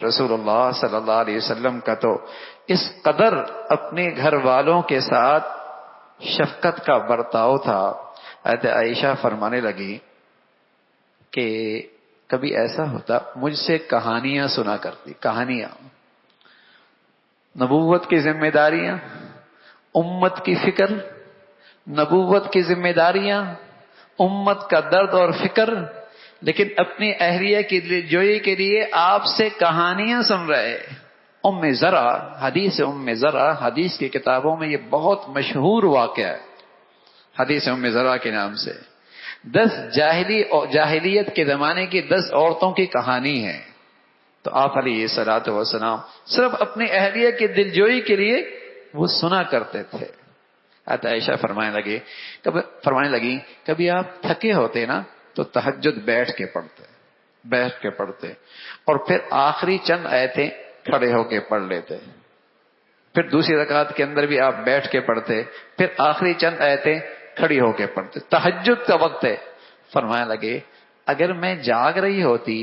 رسول اللہ صلی اللہ علیہ وسلم کا تو اس قدر اپنے گھر والوں کے ساتھ شفقت کا برتاؤ تھا. حضرت عائشہ فرمانے لگی کہ کبھی ایسا ہوتا مجھ سے کہانیاں سنا کرتی. کہانیاں، نبوت کی ذمہ داریاں، امت کی فکر، نبوت کی ذمہ داریاں، امت کا درد اور فکر، لیکن اپنی اہلیہ کی دلجوئی کے لیے آپ سے کہانیاں سن رہے. ام زرع، حدیث ام زرع، حدیث کی کتابوں میں یہ بہت مشہور واقعہ ہے. حدیث ام زرع کے نام سے 10 جاہلیت کے زمانے کی 10 عورتوں کی کہانی ہے. تو آپ علیہ الصلوۃ والسلام صرف اپنی اہلیہ کی دلجوئی کے لیے وہ سنا کرتے تھے. عائشہ فرمانے لگی کبھی آپ تھکے ہوتے نا تو تہجد بیٹھ کے پڑھتے اور پھر آخری چند آیتیں کھڑے ہو کے پڑھ لیتے. پھر دوسری رکعت کے اندر بھی آپ بیٹھ کے پڑھتے، پھر آخری چند آیتیں کھڑی ہو کے پڑھتے. تہجد کا وقت ہے. فرمانے لگے اگر میں جاگ رہی ہوتی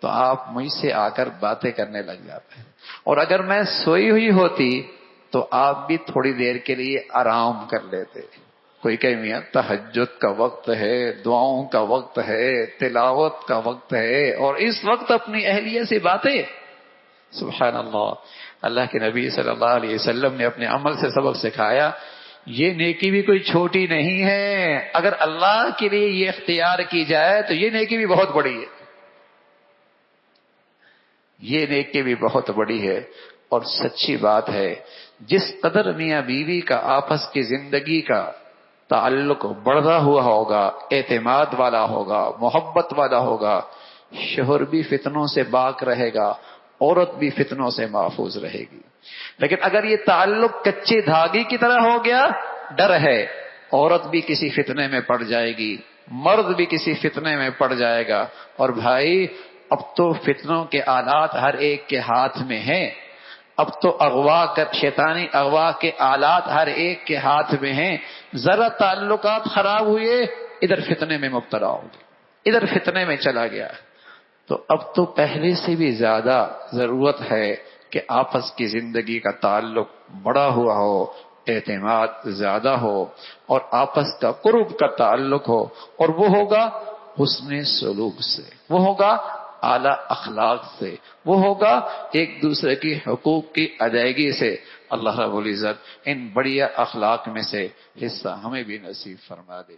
تو آپ مجھ سے آ کر باتیں کرنے لگ جاتے، اور اگر میں سوئی ہوئی ہوتی تو آپ بھی تھوڑی دیر کے لیے آرام کر لیتے. کوئی کہ میاں تہجد کا وقت ہے، دعاؤں کا وقت ہے، تلاوت کا وقت ہے، اور اس وقت اپنی اہلیہ سے باتیں. سبحان اللہ. اللہ کے نبی صلی اللہ علیہ وسلم نے اپنے عمل سے سبق سکھایا یہ نیکی بھی کوئی چھوٹی نہیں ہے. اگر اللہ کے لیے یہ اختیار کی جائے تو یہ نیکی بھی بہت بڑی ہے. یہ نیکی بھی بہت بڑی ہے. اور سچی بات ہے جس قدر میاں بیوی کا آپس کی زندگی کا تعلق بڑھا ہوا ہوگا، اعتماد والا ہوگا، محبت والا ہوگا، شوہر بھی فتنوں سے باک رہے گا، عورت بھی فتنوں سے محفوظ رہے گی. لیکن اگر یہ تعلق کچے دھاگے کی طرح ہو گیا، ڈر ہے عورت بھی کسی فتنے میں پڑ جائے گی، مرد بھی کسی فتنے میں پڑ جائے گا. اور بھائی اب تو فتنوں کے آلات ہر ایک کے ہاتھ میں ہیں. اب تو شیطانی اغوا کے آلات ہر ایک کے ہاتھ میں ہیں. ذرا تعلقات خراب ہوئے ادھر فتنے میں مبتلا ہو گیا، ادھر فتنے میں چلا گیا. تو اب تو پہلے سے بھی زیادہ ضرورت ہے کہ آپس کی زندگی کا تعلق بڑا ہوا ہو، اعتماد زیادہ ہو، اور آپس کا قرب کا تعلق ہو. اور وہ ہوگا حسن سلوک سے، وہ ہوگا اعلیٰ اخلاق سے، وہ ہوگا ایک دوسرے کی حقوق کی ادائیگی سے. اللہ رب العزت ان بڑھیا اخلاق میں سے حصہ ہمیں بھی نصیب فرما دے.